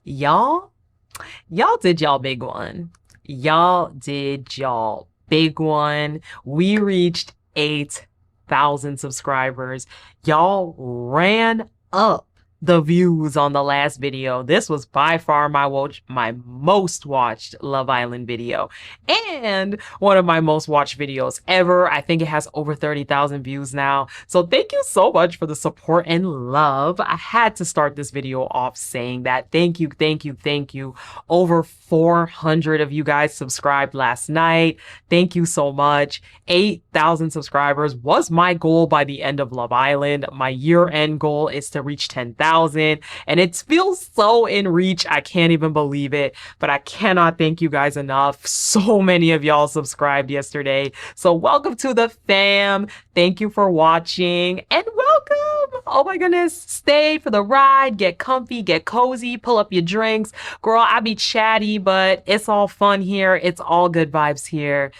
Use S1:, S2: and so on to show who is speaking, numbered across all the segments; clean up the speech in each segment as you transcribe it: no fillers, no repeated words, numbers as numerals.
S1: Y'all, y'all did y'all big one. Y'all did y'all big one. We reached 8,000 subscribers. Y'all ran up the views on the last video. This was by far my most watched Love Island video and one of my most watched videos ever. I think it has over 30,000 views now. So thank you so much for the support and love. I had to start this video off saying that. Thank you, thank you, thank you. Over 400 of you guys subscribed last night. Thank you so much. 8,000 subscribers was my goal by the end of Love Island. My year-end goal is to reach 10,000, and it feels so in reach. I can't even believe it, but I cannot thank you guys enough. So many of y'all subscribed yesterday. So welcome to the fam. Thank you for watching and welcome. Oh my goodness. Stay for the ride. Get comfy, get cozy, pull up your drinks. Girl, I be chatty, but it's all fun here. It's all good vibes here.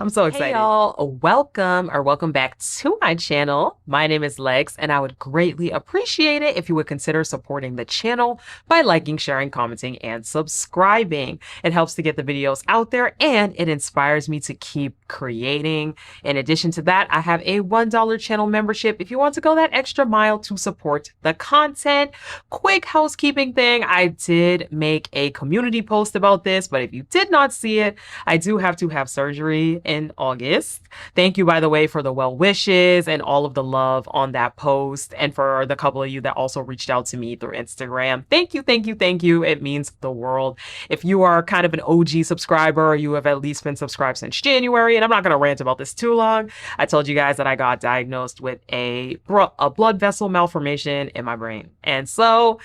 S1: I'm so excited. Hey y'all, welcome back to my channel. My name is Lex, and I would greatly appreciate it if you would consider supporting the channel by liking, sharing, commenting, and subscribing. It helps to get the videos out there, and it inspires me to keep creating. In addition to that, I have a $1 channel membership if you want to go that extra mile to support the content. Quick housekeeping thing, I did make a community post about this, but if you did not see it, I do have to have surgery in August. Thank you, by the way, for the well wishes and all of the love on that post, and for the couple of you that also reached out to me through Instagram. Thank you, thank you, thank you. It means the world. If you are kind of an OG subscriber, or you have at least been subscribed since January, and I'm not going to rant about this too long, I told you guys that I got diagnosed with a blood vessel malformation in my brain. And so,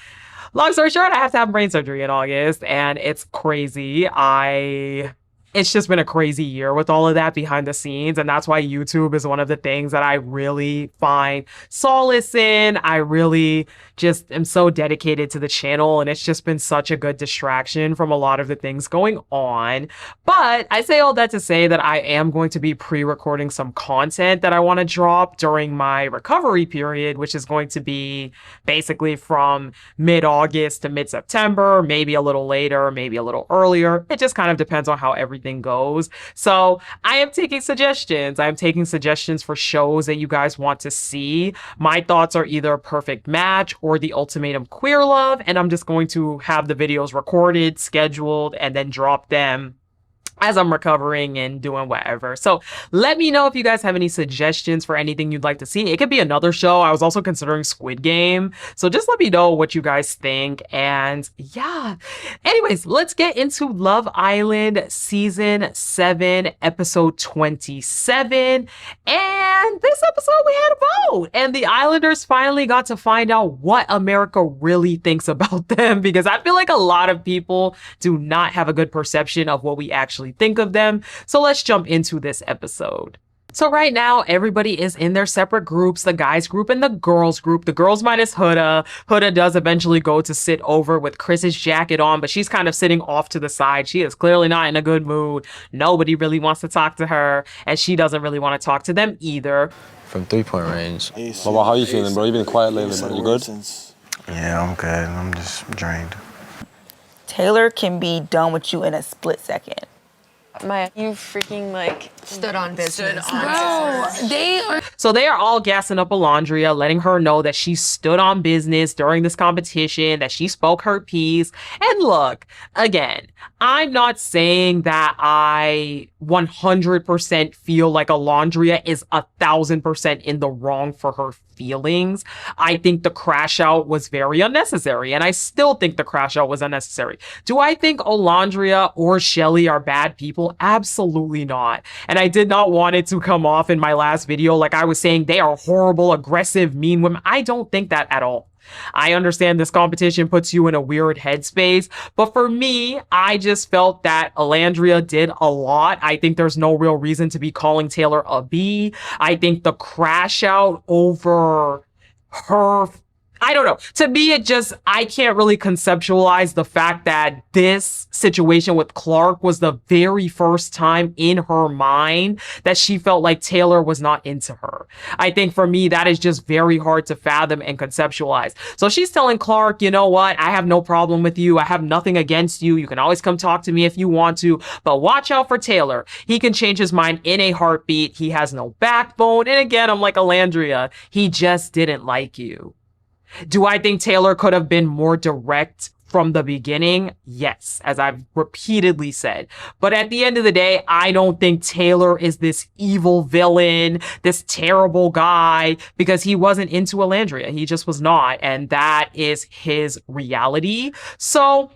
S1: long story short, I have to have brain surgery in August, and it's crazy. It's just been a crazy year with all of that behind the scenes. And that's why YouTube is one of the things that I really find solace in. I really just am so dedicated to the channel, and it's just been such a good distraction from a lot of the things going on. But I say all that to say that I am going to be pre-recording some content that I want to drop during my recovery period, which is going to be basically from mid-August to mid-September, maybe a little later, maybe a little earlier. It just kind of depends on how everything goes. So I am taking suggestions. I'm taking suggestions for shows that you guys want to see. My thoughts are either a Perfect Match or The Ultimatum Queer Love, and I'm just going to have the videos recorded, scheduled, and then drop them as I'm recovering and doing whatever. So let me know if you guys have any suggestions for anything you'd like to see. It could be another show. I was also considering Squid Game. So just let me know what you guys think. And yeah, anyways, let's get into Love Island Season 7, Episode 27. And this episode we had a vote. And the Islanders finally got to find out what America really thinks about them, because I feel like a lot of people do not have a good perception of what we actually think of them. So let's jump into this episode. So right now, everybody is in their separate groups, the guys group and the girls group. The girls minus Huda. Huda does eventually go to sit over with Chris's jacket on, but she's kind of sitting off to the side. She is clearly not in a good mood. Nobody really wants to talk to her, and she doesn't really want to talk to them either.
S2: From 3-point range. Well, how you feeling, bro? You been quiet lately, man. You good?
S3: Yeah, I'm good. I'm just drained.
S4: Taylor can be done with you in a split second.
S5: You freaking
S6: stood on business.
S1: So they are all gassing up Alandrea, letting her know that she stood on business during this competition, that she spoke her piece. And look, again, I'm not saying that I 100% feel like Alandrea is 1,000% in the wrong for her feelings. I think the crash out was very unnecessary, and I still think the crash out was unnecessary. Do I think Alandrea or Shelly are bad people? Absolutely not. And I did not want it to come off in my last video like I was saying they are horrible, aggressive, mean women. I don't think that at all. I understand this competition puts you in a weird headspace, but for me, I just felt that Alandrea did a lot. I think there's no real reason to be calling Taylor a B. I think the crash out over her I don't know. To me, I can't really conceptualize the fact that this situation with Clark was the very first time in her mind that she felt like Taylor was not into her. I think for me, that is just very hard to fathom and conceptualize. So she's telling Clark, you know what? I have no problem with you. I have nothing against you. You can always come talk to me if you want to, but watch out for Taylor. He can change his mind in a heartbeat. He has no backbone. And again, I'm like Alandrea. He just didn't like you. Do I think Taylor could have been more direct from the beginning? Yes, as I've repeatedly said. But at the end of the day, I don't think Taylor is this evil villain, this terrible guy, because he wasn't into Alandrea. He just was not. And that is his reality. So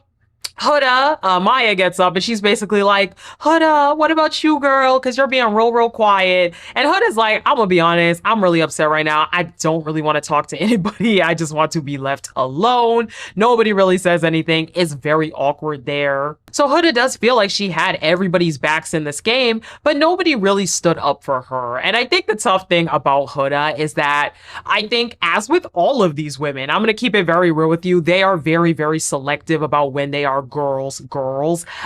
S1: Huda, Maya gets up and she's basically like, Huda, what about you, girl? Because you're being real quiet. And Huda's like, I'm gonna be honest, I'm really upset right now. I don't really want to talk to anybody. I just want to be left alone. Nobody really says anything. It's very awkward there. So Huda does feel like she had everybody's backs in this game, but nobody really stood up for her. And I think the tough thing about Huda is that I think, as with all of these women, I'm gonna keep it very real with you, they are very, very selective about when they are girls.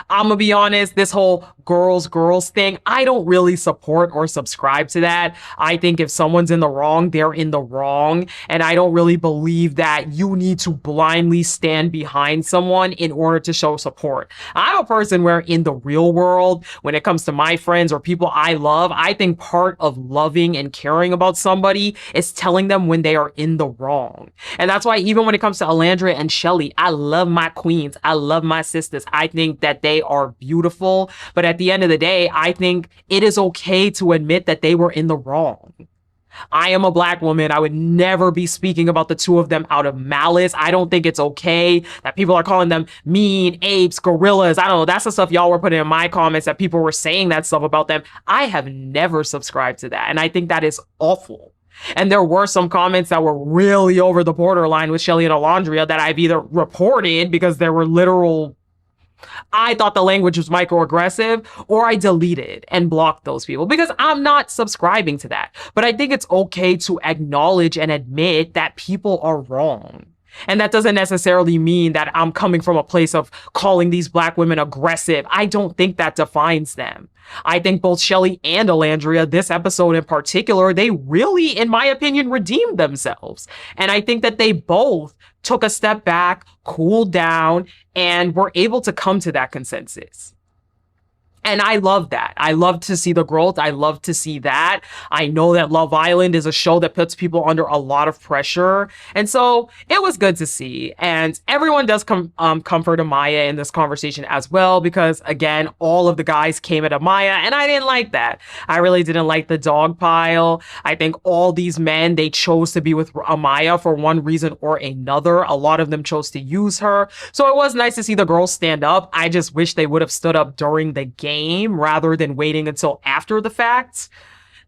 S1: I'm gonna be honest, this whole girls thing, I don't really support or subscribe to that. I think if someone's in the wrong, they're in the wrong. And I don't really believe that you need to blindly stand behind someone in order to show support. I'm a person where in the real world, when it comes to my friends or people I love, I think part of loving and caring about somebody is telling them when they are in the wrong. And that's why even when it comes to Alandrea and Shelly, I love my queens. I love my sisters. I think that they are beautiful. But at the end of the day, I think it is okay to admit that they were in the wrong. I am a black woman. I would never be speaking about the two of them out of malice. I don't think it's okay that people are calling them mean, apes, gorillas. I don't know. That's the stuff y'all were putting in my comments, that people were saying that stuff about them. I have never subscribed to that. And I think that is awful. And there were some comments that were really over the borderline with Shelly and Alandrea that I've either reported because there were literal, I thought the language was microaggressive, or I deleted and blocked those people because I'm not subscribing to that. But I think it's okay to acknowledge and admit that people are wrong. And that doesn't necessarily mean that I'm coming from a place of calling these black women aggressive. I don't think that defines them. I think both Shelly and Alandrea, this episode in particular, they really, in my opinion, redeemed themselves. And I think that they both took a step back, cooled down, and were able to come to that consensus. And I love that. I love to see the growth. I love to see that. I know that Love Island is a show that puts people under a lot of pressure. And so it was good to see. And everyone does comfort Amaya in this conversation as well, because again, all of the guys came at Amaya and I didn't like that. I really didn't like the dog pile. I think all these men, they chose to be with Amaya for one reason or another. A lot of them chose to use her. So it was nice to see the girls stand up. I just wish they would have stood up during the game rather than waiting until after the fact.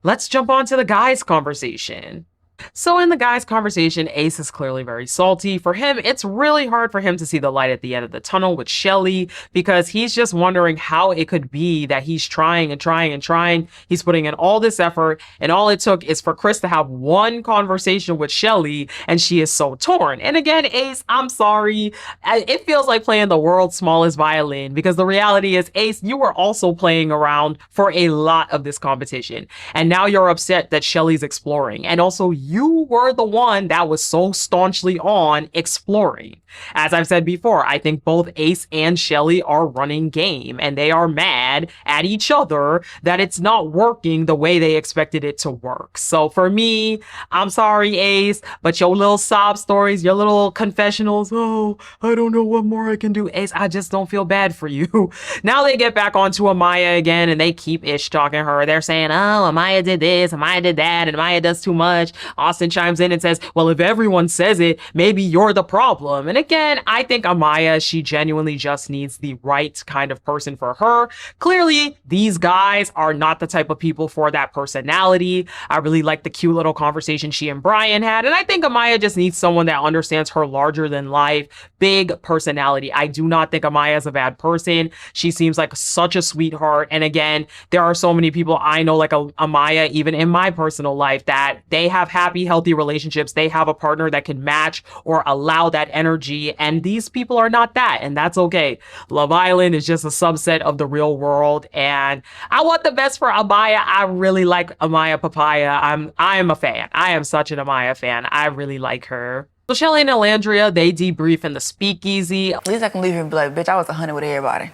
S1: Let's jump on to the guys' conversation. So in the guys' conversation, Ace is clearly very salty. For him, it's really hard for him to see the light at the end of the tunnel with Shelly, because he's just wondering how it could be that he's trying and trying and trying. He's putting in all this effort, and all it took is for Chris to have one conversation with Shelly, and she is so torn. And again, Ace, I'm sorry. It feels like playing the world's smallest violin, because the reality is, Ace, you were also playing around for a lot of this competition. And now you're upset that Shelly's exploring. And also, you were the one that was so staunchly on exploring. As I've said before, I think both Ace and Shelly are running game, and they are mad at each other that it's not working the way they expected it to work. So for me, I'm sorry, Ace, but your little sob stories, your little confessionals, oh, I don't know what more I can do. Ace, I just don't feel bad for you. Now they get back onto Amaya again, and they keep ish-talking her. They're saying, oh, Amaya did this, Amaya did that, and Amaya does too much. Austin chimes in and says, well, if everyone says it, maybe you're the problem. And again, I think Amaya, she genuinely just needs the right kind of person for her. Clearly, these guys are not the type of people for that personality. I really like the cute little conversation she and Brian had. And I think Amaya just needs someone that understands her larger than life, big personality. I do not think Amaya is a bad person. She seems like such a sweetheart. And again, there are so many people I know like Amaya, even in my personal life, that they have had happy, healthy relationships. They have a partner that can match or allow that energy. And these people are not that. And that's okay. Love Island is just a subset of the real world. And I want the best for Amaya. I really like Amaya Papaya. I am a fan. I am such an Amaya fan. I really like her. So Shelly and Alandrea, they debrief in the speakeasy.
S4: At least I can leave here and be like, bitch, I was 100 with everybody.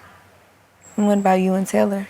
S7: And what about you and Taylor?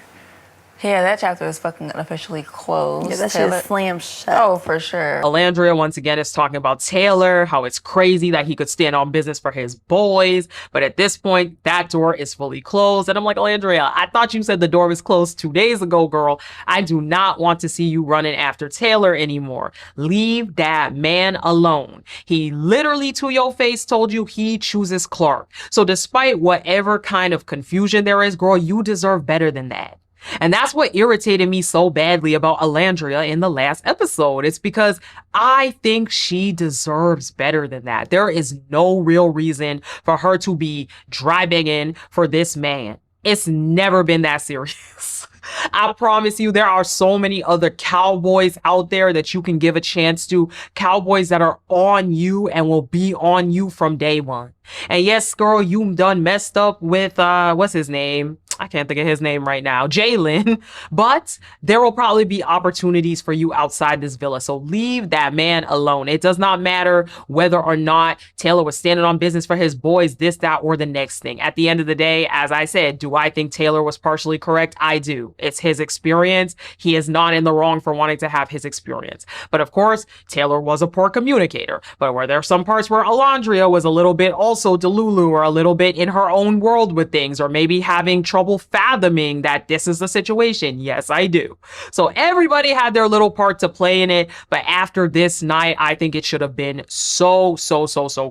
S4: Yeah, that chapter is fucking officially closed.
S7: Yeah, that shit is slammed shut.
S4: Oh, for sure.
S1: Alandrea, once again, is talking about Taylor, how it's crazy that he could stand on business for his boys. But at this point, that door is fully closed. And I'm like, Alandrea, I thought you said the door was closed 2 days ago, girl. I do not want to see you running after Taylor anymore. Leave that man alone. He literally to your face told you he chooses Clark. So despite whatever kind of confusion there is, girl, you deserve better than that. And that's what irritated me so badly about Alandrea in the last episode. It's because I think she deserves better than that. There is no real reason for her to be dry begging for this man. It's never been that serious. I promise you, there are so many other cowboys out there that you can give a chance to. Cowboys that are on you and will be on you from day one. And yes, girl, you done messed up with, what's his name? I can't think of his name right now, Jalen, but there will probably be opportunities for you outside this villa. So leave that man alone. It does not matter whether or not Taylor was standing on business for his boys, this, that, or the next thing. At the end of the day, as I said, do I think Taylor was partially correct? I do. It's his experience. He is not in the wrong for wanting to have his experience. But of course, Taylor was a poor communicator. But were there some parts where Alandrea was a little bit also delulu or a little bit in her own world with things, or maybe having trouble fathoming that this is the situation? Yes, I do. So everybody had their little part to play in it. But after this night, I think it should have been so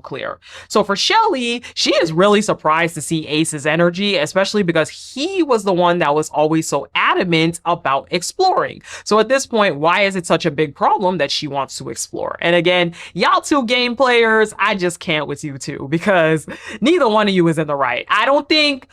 S1: clear. So for Shelly, she is really surprised to see Ace's energy, especially because he was the one that was always so adamant about exploring. So at this point, why is it such a big problem that she wants to explore? And again, y'all two game players, I just can't with you two, because neither one of you is in the right. I don't think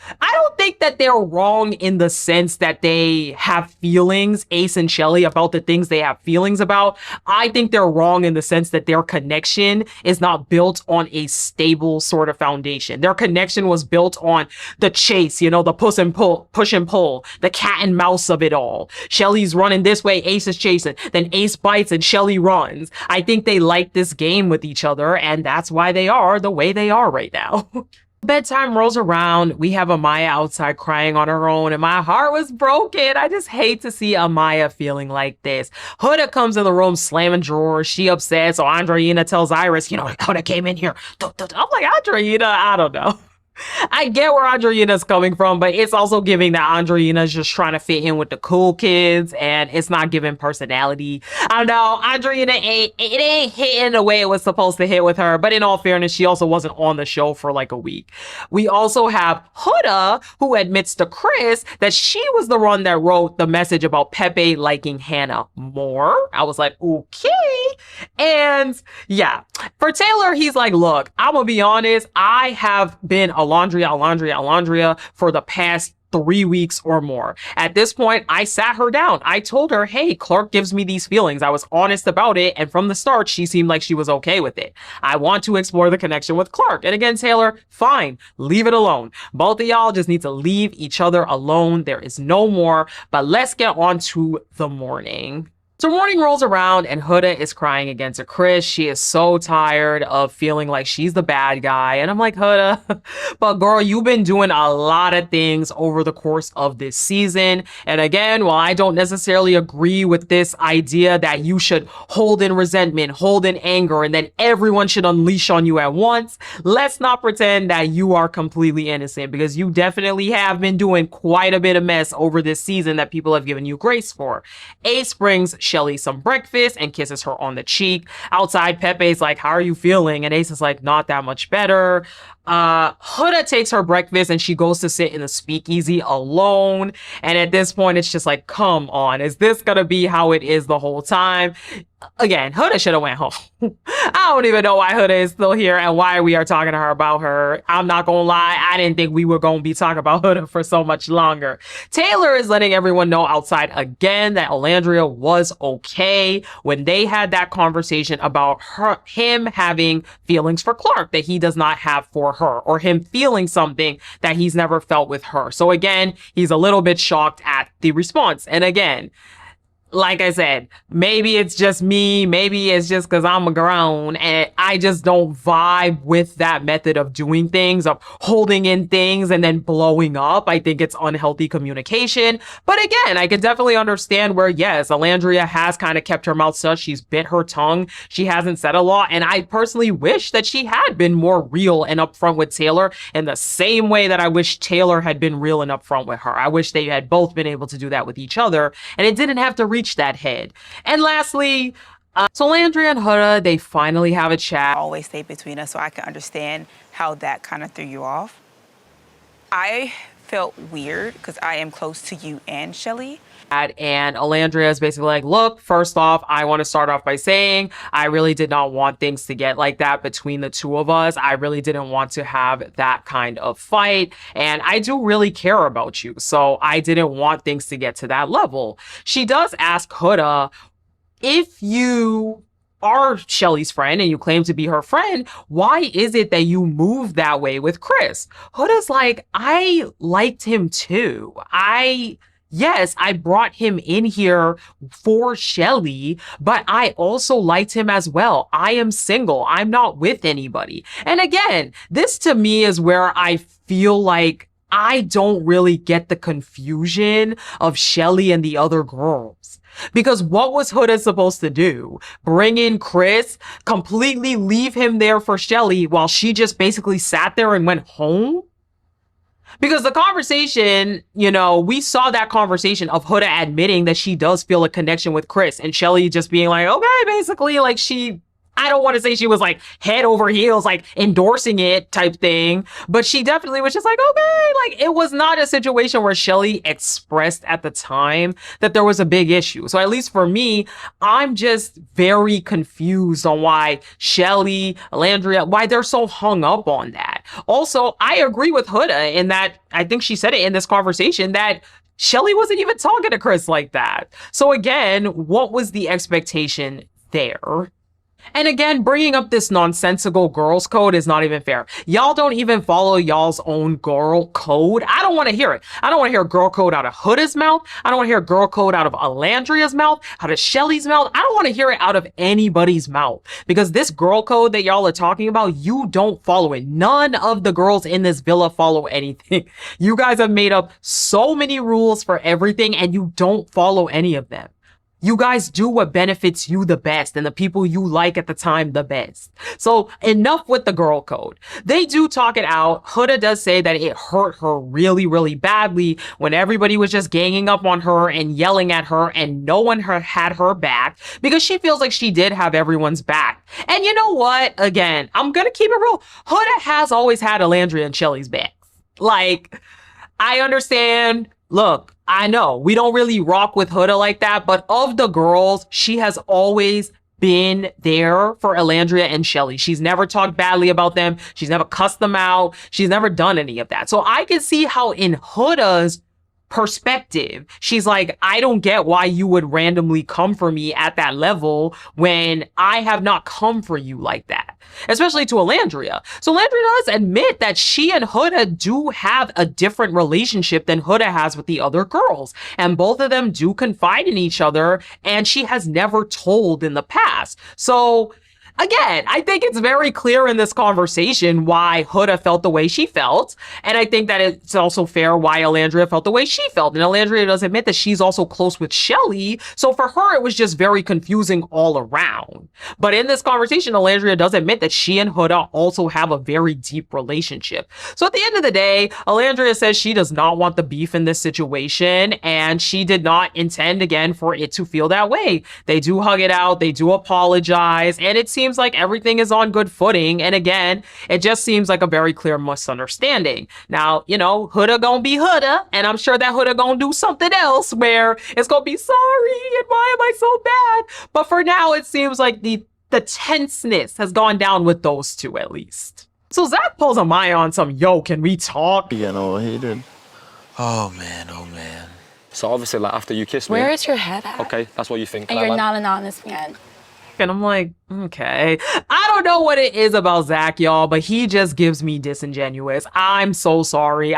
S1: that they're wrong in the sense that they have feelings, Ace and Shelly, about the things they have feelings about. I think they're wrong in the sense that their connection is not built on a stable sort of foundation. Their connection was built on the chase, you know, the push and pull, the cat and mouse of it all. Shelly's running this way, Ace is chasing, then Ace bites and Shelly runs. I think they like this game with each other, and that's why they are the way they are right now. Bedtime rolls around. We have Amaya outside crying on her own, and my heart was broken. I just hate to see Amaya feeling like this. Huda comes in the room slamming drawers. She upset, so Andreina tells Iris, you know, Huda came in here. I'm like, Andreina, I don't know. I get where Andreina's coming from, but it's also giving that Andreina's just trying to fit in with the cool kids, and it's not giving personality. I don't know, Andreina ain't hitting the way it was supposed to hit with her, but in all fairness, she also wasn't on the show for like a week. We also have Huda, who admits to Chris that she was the one that wrote the message about Pepe liking Hannah more. I was like, okay. And yeah, for Taylor, he's like, look, I'm gonna be honest, I have been Alandrea for the past 3 weeks or more. At this point, I sat her down. I told her, hey, Clark gives me these feelings. I was honest about it. And from the start, she seemed like she was okay with it. I want to explore the connection with Clark. And again, Taylor, fine, leave it alone. Both of y'all just need to leave each other alone. There is no more. But let's get on to the morning. So morning rolls around and Huda is crying again to Chris. She is so tired of feeling like she's the bad guy. And I'm like, Huda, but girl, you've been doing a lot of things over the course of this season. And again, while I don't necessarily agree with this idea that you should hold in resentment, hold in anger, and then everyone should unleash on you at once, let's not pretend that you are completely innocent, because you definitely have been doing quite a bit of mess over this season that people have given you grace for. Ace brings Shelly some breakfast and kisses her on the cheek. Outside, Pepe's like, how are you feeling? And Ace is like, not that much better. Huda takes her breakfast and she goes to sit in the speakeasy alone. And at this point, it's just like, come on, is this gonna be how it is the whole time? again, Huda should have went home. I don't even know why Huda is still here and why we are talking to her about her. I'm not gonna lie, I didn't think we were gonna be talking about Huda for so much longer. Taylor is letting everyone know outside again that Alandrea was okay when they had that conversation about him having feelings for Clark that he does not have for her, or him feeling something that he's never felt with her. So again, he's a little bit shocked at the response. And again, like I said, maybe it's just me, maybe it's just because I'm grown and I just don't vibe with that method of doing things, of holding in things and then blowing up. I think it's unhealthy communication. But again, I can definitely understand where, yes, Alandrea has kind of kept her mouth shut. She's bit her tongue. She hasn't said a lot. And I personally wish that she had been more real and upfront with Taylor in the same way that I wish Taylor had been real and upfront with her. I wish they had both been able to do that with each other and it didn't have to reach that head. And lastly, so Alandrea and Huda, they finally have a chat.
S4: Always stay between us, so I can understand how that kind of threw you off. I felt weird because I am close to you and Shelly.
S1: And Alandrea is basically like, look, first off, I want to start off by saying I really did not want things to get like that between the two of us. I really didn't want to have that kind of fight. And I do really care about you. So I didn't want things to get to that level. She does ask Huda, if you are Shelly's friend and you claim to be her friend, why is it that you move that way with Chris? Huda's like, I liked him too. Yes, I brought him in here for Shelly, but I also liked him as well. I am single. I'm not with anybody. And again, this to me is where I feel like I don't really get the confusion of Shelly and the other girls. Because what was Huda supposed to do? Bring in Chris, completely leave him there for Shelly while she just basically sat there and went home? Because the conversation, you know, we saw that conversation of Huda admitting that she does feel a connection with Chris and Shelly just being like, okay, basically, like I don't want to say she was like head over heels, like endorsing it type thing, but she definitely was just like, okay, like it was not a situation where Shelly expressed at the time that there was a big issue. So at least for me, I'm just very confused on why Shelly, Alandrea, why they're so hung up on that. Also, I agree with Huda in that I think she said it in this conversation that Shelly wasn't even talking to Chris like that. So again, what was the expectation there? And again, bringing up this nonsensical girls code is not even fair. Y'all don't even follow y'all's own girl code. I don't want to hear it. I don't want to hear girl code out of Huda's mouth. I don't want to hear girl code out of Alandrea's mouth, out of Shelly's mouth. I don't want to hear it out of anybody's mouth because this girl code that y'all are talking about, you don't follow it. None of the girls in this villa follow anything. You guys have made up so many rules for everything and you don't follow any of them. You guys do what benefits you the best and the people you like at the time the best. So enough with the girl code. They do talk it out. Huda does say that it hurt her really, really badly when everybody was just ganging up on her and yelling at her and no one had her back because she feels like she did have everyone's back. And you know what? Again, I'm gonna keep it real. Huda has always had Alandrea and Shelly's back. Like, I understand. Look, I know we don't really rock with Huda like that, but of the girls, she has always been there for Alandrea and Shelly. She's never talked badly about them. She's never cussed them out. She's never done any of that. So I can see how in Huda's perspective, she's like, I don't get why you would randomly come for me at that level when I have not come for you like that. Especially to Alandrea. So Alandrea does admit that she and Huda do have a different relationship than Huda has with the other girls. And both of them do confide in each other and she has never told in the past. So again, I think it's very clear in this conversation why Huda felt the way she felt. And I think that it's also fair why Alandrea felt the way she felt. And Alandrea does admit that she's also close with Shelly. So for her, it was just very confusing all around. But in this conversation, Alandrea does admit that she and Huda also have a very deep relationship. So at the end of the day, Alandrea says she does not want the beef in this situation. And she did not intend, again, for it to feel that way. They do hug it out. They do apologize. And it seems seems like everything is on good footing. And again, it just seems like a very clear misunderstanding. Now, you know, Huda gonna be Huda, and I'm sure that Huda gonna do something else where it's gonna be sorry and why am I so bad? But for now, it seems like the tenseness has gone down with those two at least. So Zach pulls Amaya on some, yo, can we talk?
S3: You know what he did?
S2: Oh man, oh man. So obviously, like after you kissed me.
S5: Where is your head at?
S2: Okay, that's what you think.
S7: And you're not an honest man.
S1: And I'm like, okay. I don't know what it is about Zach, y'all, but he just gives me disingenuous. I'm so sorry.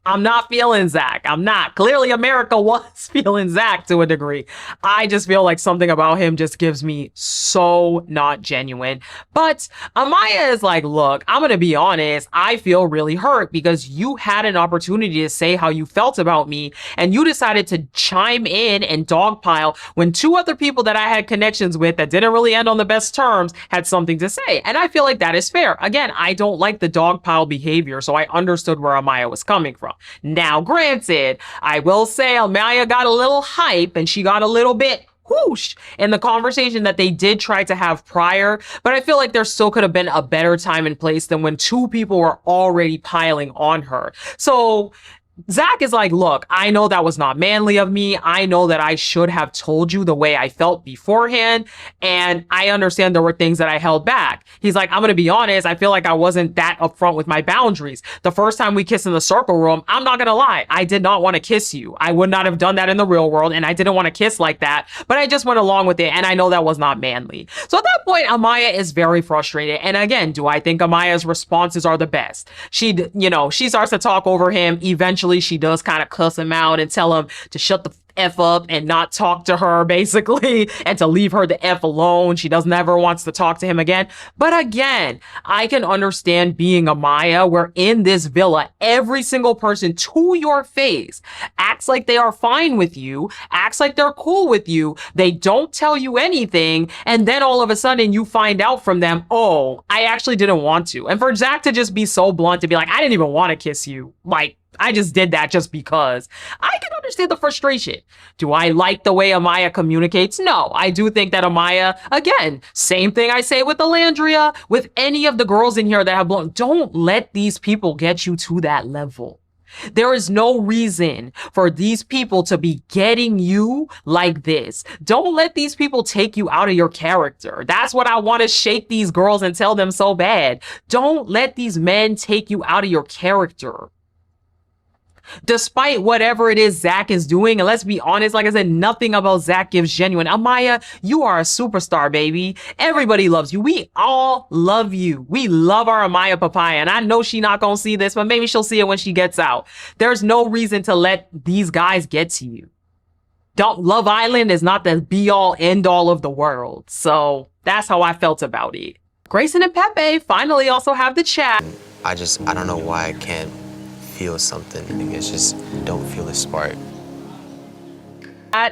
S1: I'm not feeling Zach. I'm not. Clearly, America was feeling Zach to a degree. I just feel like something about him just gives me so not genuine. But Amaya is like, look, I'm going to be honest. I feel really hurt because you had an opportunity to say how you felt about me, and you decided to chime in and dogpile when two other people that I had connections with that didn't really end on the best terms had something to say. And I feel like that is fair. Again, I don't like the dogpile behavior, so I understood where Amaya was coming from. Now, granted, I will say Amaya got a little hype and she got a little bit whoosh in the conversation that they did try to have prior, but I feel like there still could have been a better time and place than when two people were already piling on her. So Zach is like, look, I know that was not manly of me. I know that I should have told you the way I felt beforehand. And I understand there were things that I held back. He's like, I'm going to be honest. I feel like I wasn't that upfront with my boundaries. The first time we kissed in the circle room, I'm not going to lie. I did not want to kiss you. I would not have done that in the real world. And I didn't want to kiss like that, but I just went along with it. And I know that was not manly. So at that point, Amaya is very frustrated. And again, do I think Amaya's responses are the best? She starts to talk over him. Eventually, she does kind of cuss him out and tell him to shut the F up and not talk to her, basically, and to leave her the F alone. She doesn't ever wants to talk to him again. But again, I can understand being Amaya, where in this villa, every single person to your face acts like they are fine with you, acts like they're cool with you. They don't tell you anything. And then all of a sudden you find out from them, oh, I actually didn't want to. And for Zach to just be so blunt to be like, I didn't even want to kiss you. Like, I just did that just because. I can understand the frustration. Do I like the way Amaya communicates? No, I do think that Amaya, again, same thing I say with Alandrea, with any of the girls in here that have blown, don't let these people get you to that level. There is no reason for these people to be getting you like this. Don't let these people take you out of your character. That's what I want to shake these girls and tell them so bad. Don't let these men take you out of your character. Despite whatever it is Zach is doing, and let's be honest, like I said, nothing about Zach gives genuine. Amaya, you are a superstar, baby. Everybody loves you. We all love you. We love our Amaya Papaya, and I know she not gonna see this, but maybe she'll see it when she gets out. There's no reason to let these guys get to you. Love Island is not the be-all, end-all of the world. So that's how I felt about it. Grayson and Pepe finally also have the chat.
S8: I don't know why I can't feel something. It's just don't feel a spark.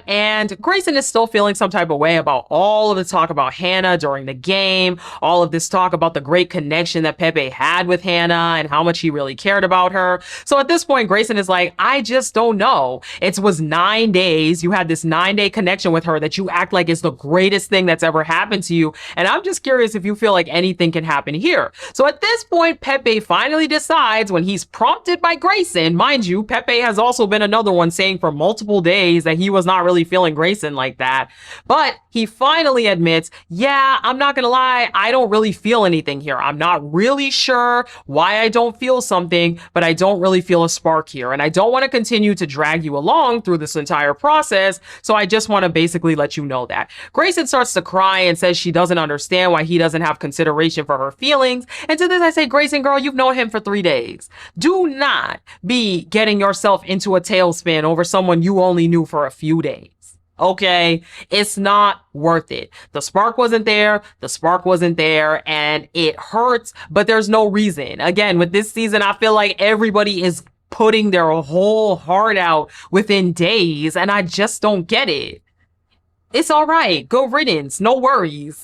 S1: And Grayson is still feeling some type of way about all of the talk about Hannah during the game, all of this talk about the great connection that Pepe had with Hannah and how much he really cared about her. So at this point, Grayson is like, I just don't know. It was 9 days. You had this 9-day connection with her that you act like is the greatest thing that's ever happened to you. And I'm just curious if you feel like anything can happen here. So at this point, Pepe finally decides, when he's prompted by Grayson, mind you, Pepe has also been another one saying for multiple days that he was not really feeling Grayson like that, but he finally admits, yeah, I'm not gonna lie, I don't really feel anything here. I'm not really sure why I don't feel something, but I don't really feel a spark here, and I don't want to continue to drag you along through this entire process, so I just want to basically let you know that. Grayson starts to cry and says she doesn't understand why he doesn't have consideration for her feelings, and to this I say, Grayson, girl, you've known him for 3 days. Do not be getting yourself into a tailspin over someone you only knew for a few days. Okay, it's not worth it. The spark wasn't there. The spark wasn't there, and it hurts, but there's no reason. Again, with this season, I feel like everybody is putting their whole heart out within days, and I just don't get it. It's all right. Go riddance. No worries.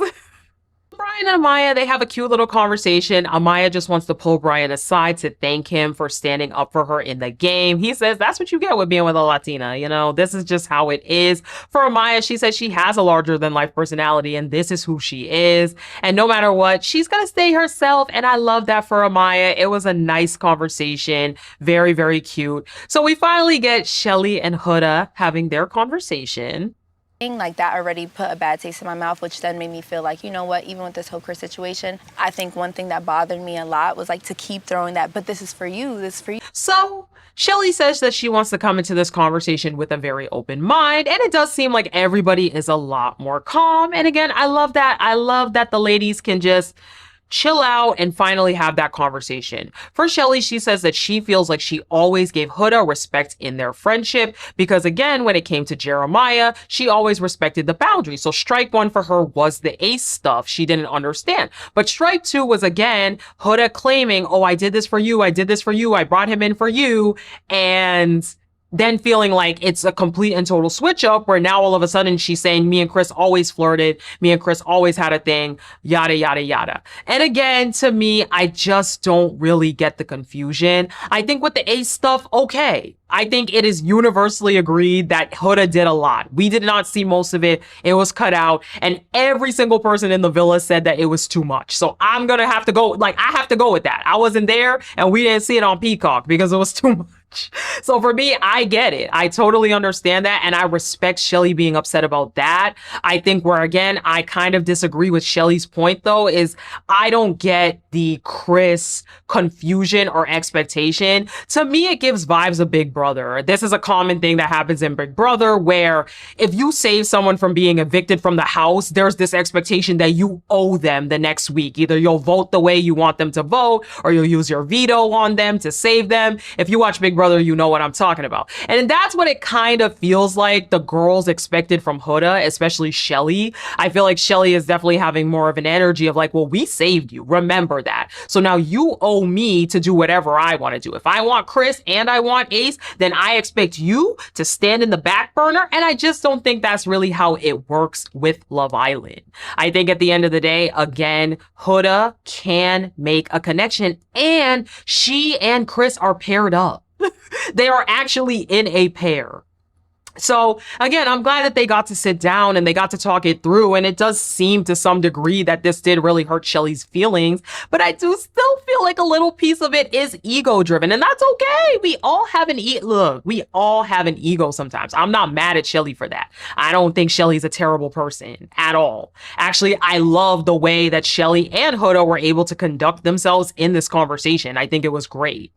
S1: Brian and Amaya, they have a cute little conversation. Amaya just wants to pull Brian aside to thank him for standing up for her in the game. He says that's what you get with being with a Latina. You know, this is just how it is. For Amaya, she says she has a larger than life personality and this is who she is. And no matter what, she's going to stay herself. And I love that for Amaya. It was a nice conversation. Very, very cute. So we finally get Shelly and Huda having their conversation.
S7: Like that already put a bad taste in my mouth, which then made me feel like, you know what, even with this whole Chris situation, I think one thing that bothered me a lot was like to keep throwing that, but this is for you, this is for you.
S1: So Shelly says that she wants to come into this conversation with a very open mind, and it does seem like everybody is a lot more calm. And again, I love that. I love that the ladies can just chill out and finally have that conversation. For Shelly, she says that she feels like she always gave Huda respect in their friendship because, again, when it came to Jeremiah, she always respected the boundaries. So strike one for her was the Ace stuff she didn't understand. But strike two was, again, Huda claiming, oh, I did this for you, I did this for you, I brought him in for you, and then feeling like it's a complete and total switch up where now all of a sudden she's saying me and Chris always flirted, me and Chris always had a thing, yada, yada, yada. And again, to me, I just don't really get the confusion. I think with the Ace stuff, okay. I think it is universally agreed that Huda did a lot. We did not see most of it. It was cut out. And every single person in the villa said that it was too much. So I'm going to have to go, like, I have to go with that. I wasn't there and we didn't see it on Peacock because it was too much. So for me, I get it. I totally understand that. And I respect Shelly being upset about that. I think where, again, I kind of disagree with Shelly's point, though, is I don't get the Chris confusion or expectation. To me, it gives vibes of Big Brother. This is a common thing that happens in Big Brother, where if you save someone from being evicted from the house, there's this expectation that you owe them the next week. Either you'll vote the way you want them to vote, or you'll use your veto on them to save them. If you watch Big Brother, you know what I'm talking about. And that's what it kind of feels like the girls expected from Huda, especially Shelly. I feel like Shelly is definitely having more of an energy of like, well, we saved you. Remember that. So now you owe me to do whatever I want to do. If I want Chris and I want Ace, then I expect you to stand in the back burner. And I just don't think that's really how it works with Love Island. I think at the end of the day, again, Huda can make a connection, and she and Chris are paired up. They are actually in a pair. So again, I'm glad that they got to sit down and they got to talk it through. And it does seem to some degree that this did really hurt Shelly's feelings, but I do still feel like a little piece of it is ego driven, and that's okay. We all have we all have an ego sometimes. I'm not mad at Shelly for that. I don't think Shelly's a terrible person at all. Actually, I love the way that Shelly and Huda were able to conduct themselves in this conversation. I think it was great.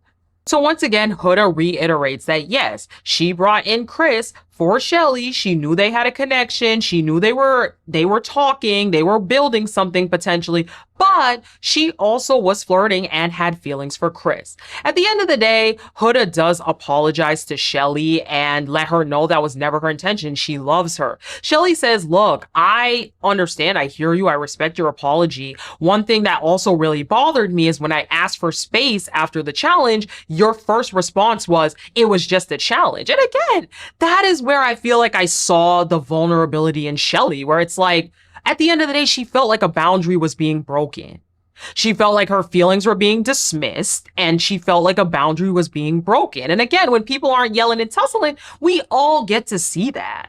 S1: So once again, Huda reiterates that yes, she brought in Chris for Shelly. She knew they had a connection. She knew they were talking, they were building something potentially, but she also was flirting and had feelings for Chris. At the end of the day, Huda does apologize to Shelly and let her know that was never her intention. She loves her. Shelly says, look, I understand. I hear you. I respect your apology. One thing that also really bothered me is when I asked for space after the challenge, your first response was, it was just a challenge. And again, that is where I feel like I saw the vulnerability in Shelly, where it's like, at the end of the day, she felt like a boundary was being broken. She felt like her feelings were being dismissed, and she felt like a boundary was being broken. And again, when people aren't yelling and tussling, we all get to see that.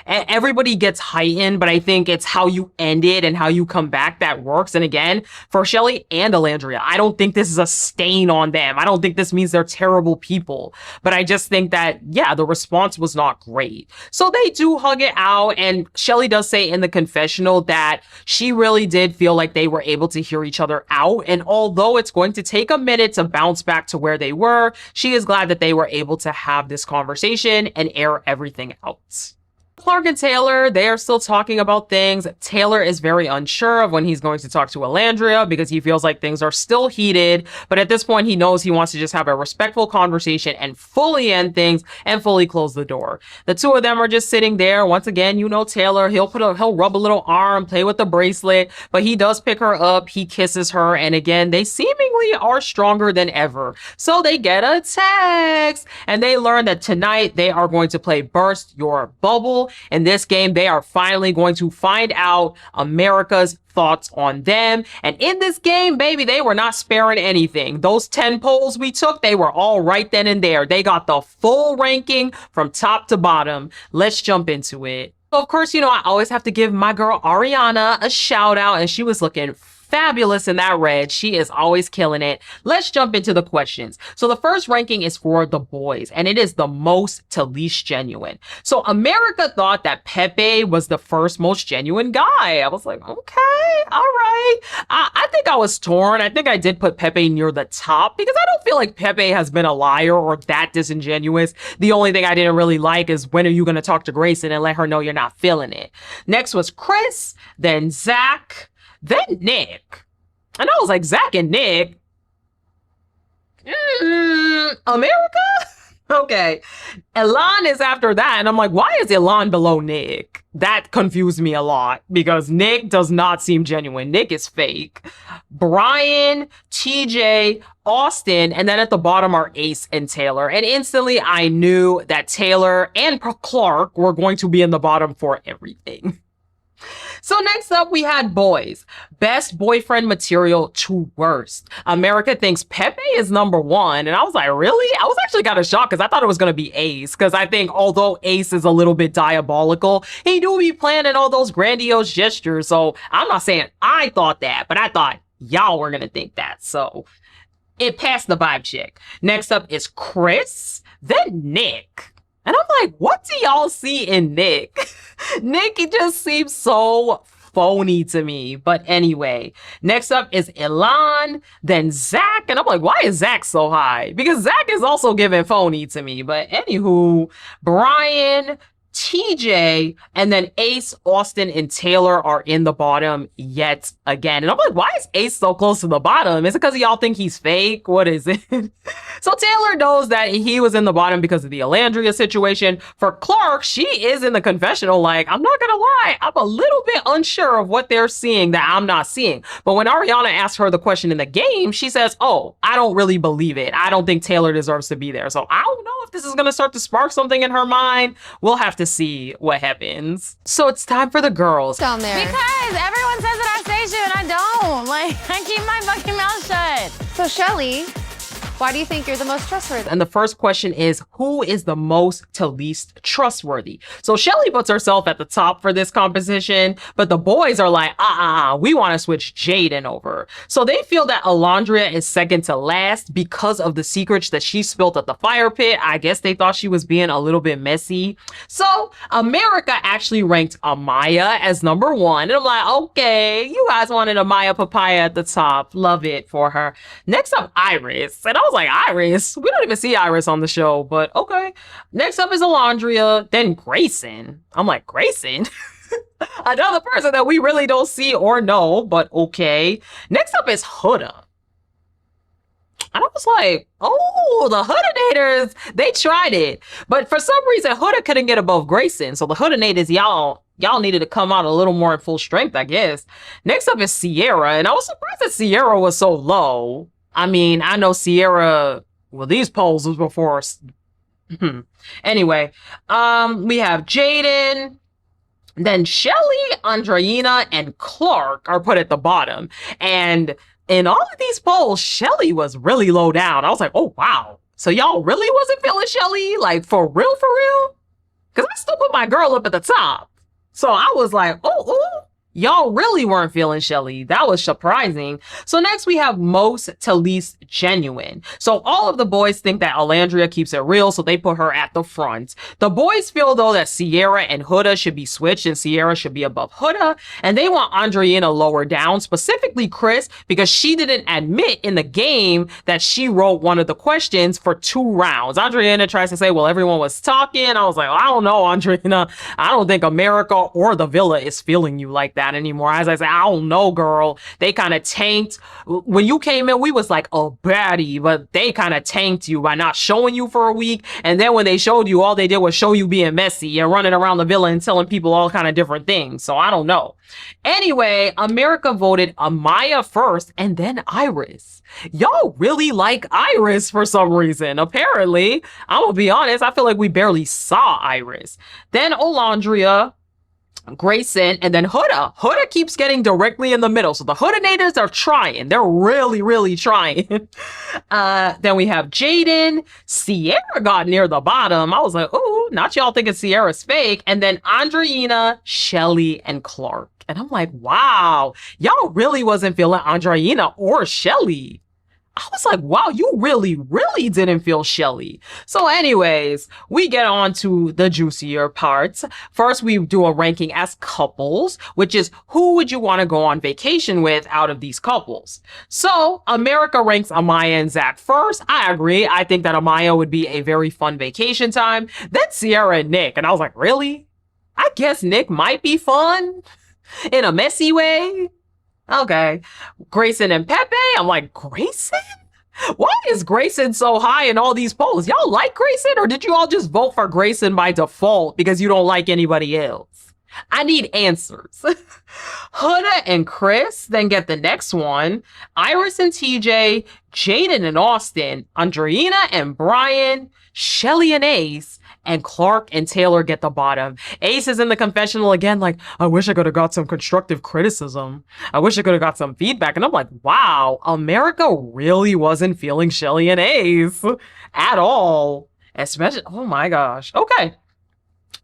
S1: And everybody gets heightened, but I think it's how you end it and how you come back that works. And again, for Shelly and Alandrea, I don't think this is a stain on them. I don't think this means they're terrible people, but I just think that, yeah, the response was not great. So they do hug it out, and Shelly does say in the confessional that she really did feel like they were able to hear each other out. And although it's going to take a minute to bounce back to where they were, she is glad that they were able to have this conversation and air everything out. Clark and Taylor, they are still talking about things. Taylor is very unsure of when he's going to talk to Alandrea because he feels like things are still heated. But at this point, he knows he wants to just have a respectful conversation and fully end things and fully close the door. The two of them are just sitting there. Once again, you know Taylor, he'll rub a little arm, play with the bracelet, but he does pick her up. He kisses her. And again, they seemingly are stronger than ever. So they get a text and they learn that tonight they are going to play Burst Your Bubble. In this game, they are finally going to find out America's thoughts on them. And in this game, baby, they were not sparing anything. Those 10 polls we took, they were all right then and there. They got the full ranking from top to bottom. Let's jump into it. So of course, you know, I always have to give my girl Ariana a shout out, and she was looking fabulous in that red. She is always killing it. Let's jump into the questions. So the first ranking is for the boys, and it is the most to least genuine. So America thought that Pepe was the first most genuine guy. I was like, okay, all right. I think I was torn. I think I did put Pepe near the top because I don't feel like Pepe has been a liar or that disingenuous. The only thing I didn't really like is when are you going to talk to Grayson and let her know you're not feeling it? Next was Chris, then Zach, then Nick. And I was like, Zach and Nick? America? Okay. Elan is after that. And I'm like, why is Elan below Nick? That confused me a lot because Nick does not seem genuine. Nick is fake. Brian, TJ, Austin, and then at the bottom are Ace and Taylor. And instantly I knew that Taylor and Clark were going to be in the bottom for everything. So next up, we had boys. Best boyfriend material to worst. America thinks Pepe is number 1. And I was like, really? I was actually kind of shocked because I thought it was going to be Ace. Because I think although Ace is a little bit diabolical, he do be planning all those grandiose gestures. So I'm not saying I thought that, but I thought y'all were going to think that. So it passed the vibe check. Next up is Chris, then Nick. And I'm like, what do y'all see in Nick? Nick, he just seems so phony to me. But anyway, next up is Elan, then Zach. And I'm like, why is Zach so high? Because Zach is also giving phony to me. But anywho, Brian, TJ, and then Ace, Austin, and Taylor are in the bottom yet again. And I'm like, why is Ace so close to the bottom? Is it because y'all think he's fake? What is it? So Taylor knows that he was in the bottom because of the Alandrea situation. For Clark, she is in the confessional like, I'm not gonna lie, I'm a little bit unsure of what they're seeing that I'm not seeing. But when Ariana asked her the question in the game, she says, oh, I don't really believe it. I don't think Taylor deserves to be there. So I don't know if this is gonna start to spark something in her mind. We'll have to see what happens. So it's time for the girls.
S6: Down there.
S5: Because everyone says that I say shit and I don't. Like, I keep my fucking mouth shut.
S6: So Shelly, why do you think you're the most trustworthy?
S1: And the first question is, who is the most to least trustworthy? So Shelly puts herself at the top for this composition, but the boys are like, we want to switch Jaden over. So they feel that Alandrea is second to last because of the secrets that she spilled at the fire pit. I guess they thought she was being a little bit messy. So America actually ranked Amaya as number 1. And I'm like, okay, you guys wanted Amaya Papaya at the top. Love it for her. Next up, Iris. And I was like, Iris? We don't even see Iris on the show, but okay. Next up is Alandrea, then Grayson. I'm like, Grayson? Another person that we really don't see or know, but okay. Next up is Huda. And I was like, oh, the Hudanators, they tried it. But for some reason, Huda couldn't get above Grayson. So the Hudanators, y'all needed to come out a little more in full strength, I guess. Next up is Sierra. And I was surprised that Sierra was so low. I mean, I know Sierra, well, these polls was before. Anyway, we have Jaden, then Shelly, Andreina, and Clark are put at the bottom. And in all of these polls, Shelly was really low down. I was like, oh, wow. So y'all really wasn't feeling Shelly? Like, for real, for real? Because I still put my girl up at the top. So I was like, oh, y'all really weren't feeling Shelly. That was surprising. So next we have most to least genuine. So all of the boys think that Alandrea keeps it real, so they put her at the front. The boys feel though that Sierra and Huda should be switched and Sierra should be above Huda, and they want Andreina lower down, specifically Chris, because she didn't admit in the game that she wrote one of the questions for 2 rounds. Andreina tries to say, well, everyone was talking. I was like, I don't know, Andreina. I don't think America or the villa is feeling you like that. that anymore. As I said, I don't know, girl. They kind of tanked. When you came in, we was like a baddie, but they kind of tanked you by not showing you for a week. And then when they showed you, all they did was show you being messy and running around the villa and telling people all kind of different things. So I don't know. Anyway, America voted Amaya first and then Iris. Y'all really like Iris for some reason. Apparently, I'm gonna be honest, I feel like we barely saw Iris. Then Alandrea, Grayson, and then Huda. Huda keeps getting directly in the middle. So the Huda natives are trying. They're really, really trying. Then we have Jaden. Sierra got near the bottom. I was like, ooh, not y'all thinking Sierra's fake. And then Andreina, Shelly, and Clark. And I'm like, wow, y'all really wasn't feeling Andreina or Shelly. I was like, wow, you really, really didn't feel Shelly. So anyways, we get on to the juicier parts. First, we do a ranking as couples, which is who would you want to go on vacation with out of these couples? So America ranks Amaya and Zach first. I agree. I think that Amaya would be a very fun vacation time. Then Sierra and Nick. And I was like, really? I guess Nick might be fun in a messy way. Okay. Grayson and Pepe. I'm like, Grayson? Why is Grayson so high in all these polls? Y'all like Grayson, or did you all just vote for Grayson by default because you don't like anybody else? I need answers. Huda and Chris then get the next one. Iris and TJ, Jaden and Austin, Andreina and Brian, Shelly and Ace, and Clark and Taylor get the bottom. Ace is in the confessional again, like, I wish I could have got some constructive criticism. I wish I could have got some feedback. And I'm like, wow, America really wasn't feeling Shelly and Ace at all. Especially, oh my gosh. Okay.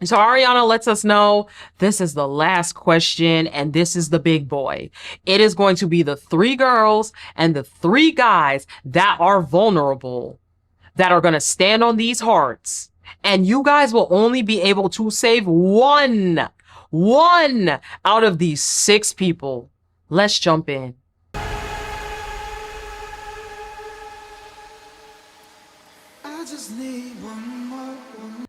S1: So Ariana lets us know this is the last question and this is the big boy. It is going to be the 3 girls and the 3 guys that are vulnerable that are going to stand on these hearts. And you guys will only be able to save one out of these 6 people. Let's jump in.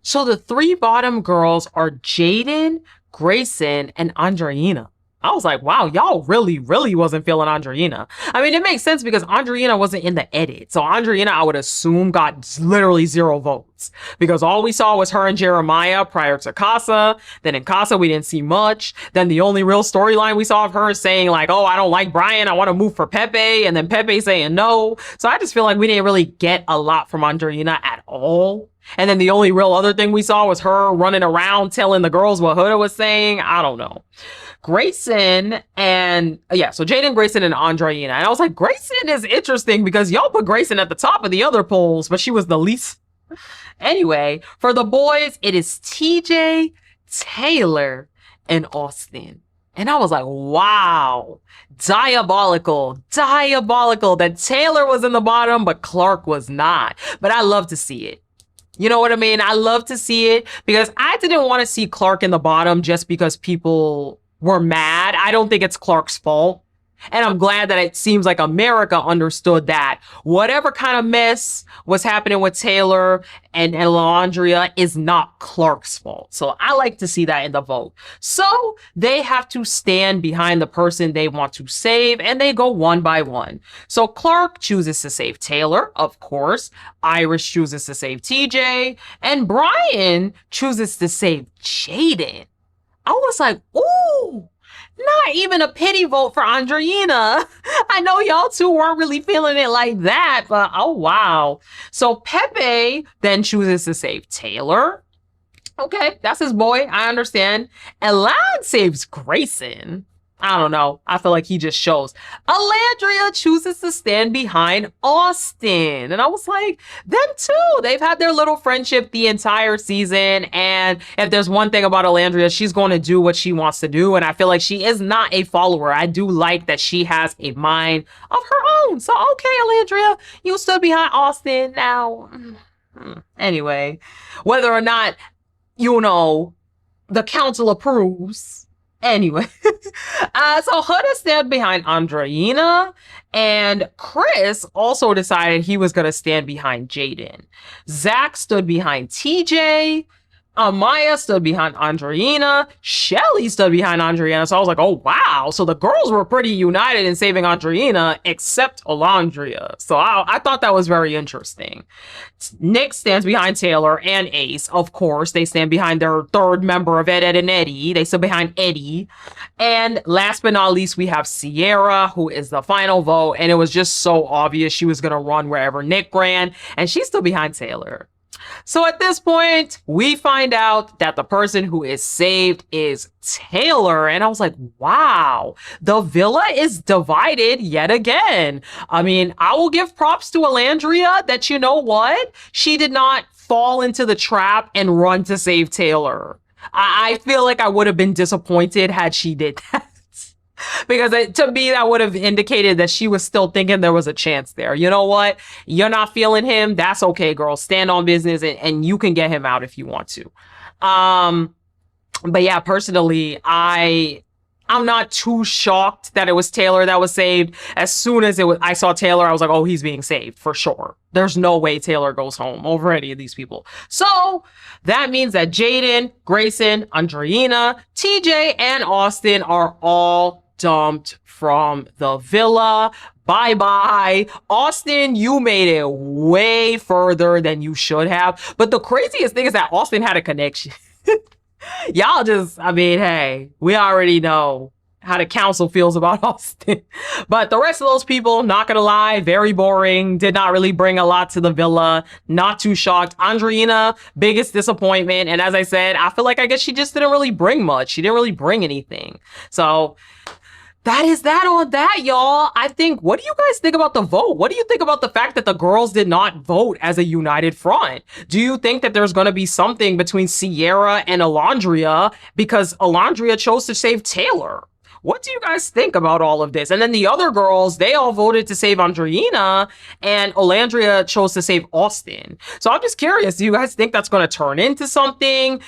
S1: So the 3 bottom girls are Jaden, Grayson, and Andreina. I was like, wow, y'all really, really wasn't feeling Andreina. I mean, it makes sense because Andreina wasn't in the edit. So Andreina, I would assume, got literally 0 votes because all we saw was her and Jeremiah prior to Casa. Then in Casa, we didn't see much. Then the only real storyline we saw of her is saying like, oh, I don't like Brian. I want to move for Pepe. And then Pepe saying no. So I just feel like we didn't really get a lot from Andreina at all. And then the only real other thing we saw was her running around telling the girls what Huda was saying. I don't know. Grayson and so Jaden, Grayson, and Andreina. And I was like, Grayson is interesting because y'all put Grayson at the top of the other polls, but she was the least. Anyway, for the boys, it is TJ, Taylor, and Austin. And I was like, wow, diabolical that Taylor was in the bottom, but Clark was not. But I love to see it. You know what I mean? I love to see it because I didn't want to see Clark in the bottom just because people were mad. I don't think it's Clark's fault. And I'm glad that it seems like America understood that whatever kind of mess was happening with Taylor and Alandrea is not Clark's fault. So I like to see that in the vote. So they have to stand behind the person they want to save, and they go one by one. So Clark chooses to save Taylor, of course. Iris chooses to save TJ, and Brian chooses to save Jaden. I was like, ooh. Not even a pity vote for Andreina. I know y'all two weren't really feeling it like that, but oh wow. So Pepe then chooses to save Taylor. Okay, that's his boy. I understand. Elan saves Grayson. I don't know. I feel like he just shows. Alandrea chooses to stand behind Austin. And I was like, them too. They've had their little friendship the entire season. And if there's one thing about Alandrea, she's going to do what she wants to do. And I feel like she is not a follower. I do like that she has a mind of her own. So, okay, Alandrea, you stood behind Austin. Now, anyway, whether or not, you know, the council approves. Anyway, so Huda stand behind Andreina, and Chris also decided he was going to stand behind Jaden. Zach stood behind TJ. Amaya stood behind Andreina. Shelly stood behind Andreina. So I was like, oh, wow. So the girls were pretty united in saving Andreina, except Alandrea. So I thought that was very interesting. Nick stands behind Taylor and Ace. Of course, they stand behind their third member of Ed, Ed, and Eddie. They stood behind Eddie. And last but not least, we have Sierra, who is the final vote. And it was just so obvious she was going to run wherever Nick ran. And she's still behind Taylor. So at this point, we find out that the person who is saved is Taylor. And I was like, wow, the villa is divided yet again. I mean, I will give props to Alandrea that, you know what? She did not fall into the trap and run to save Taylor. I feel like I would have been disappointed had she did that. Because to me, that would have indicated that she was still thinking there was a chance there. You know what? You're not feeling him. That's okay, girl. Stand on business and you can get him out if you want to. But yeah, personally, I'm not too shocked that it was Taylor that was saved. As soon as I saw Taylor, I was like, oh, he's being saved for sure. There's no way Taylor goes home over any of these people. So that means that Jaden, Grayson, Andreina, TJ, and Austin are all dumped from the villa. Bye-bye. Austin, you made it way further than you should have. But the craziest thing is that Austin had a connection. Y'all just, I mean, hey, we already know how the council feels about Austin. But the rest of those people, not gonna lie, very boring. Did not really bring a lot to the villa. Not too shocked. Andreina, biggest disappointment. And as I said, I feel like I guess she just didn't really bring much. She didn't really bring anything. So that is that on that, y'all. I think, what do you guys think about the vote? What do you think about the fact that the girls did not vote as a united front? Do you think that there's going to be something between Sierra and Alandrea because Alandrea chose to save Taylor? What do you guys think about all of this? And then the other girls, they all voted to save Andreina, and Alandrea chose to save Austin. So I'm just curious, do you guys think that's going to turn into something?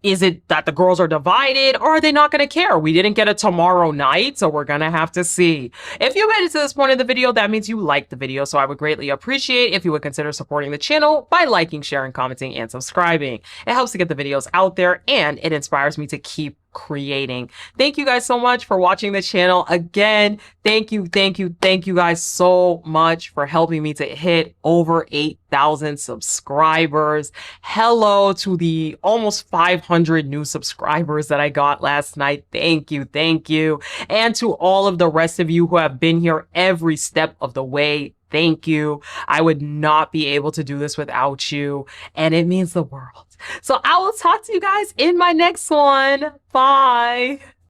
S1: Is it that the girls are divided, or are they not going to care? We didn't get a tomorrow night, so we're going to have to see. If you made it to this point in the video, that means you liked the video, so I would greatly appreciate if you would consider supporting the channel by liking, sharing, commenting, and subscribing. It helps to get the videos out there, and it inspires me to keep creating. Thank you guys so much for watching the channel. Again, thank you guys so much for helping me to hit over 8,000 subscribers. Hello to the almost 500 new subscribers that I got last night. Thank you. And to all of the rest of you who have been here every step of the way, thank you. I would not be able to do this without you, and it means the world. So I will talk to you guys in my next one. Bye.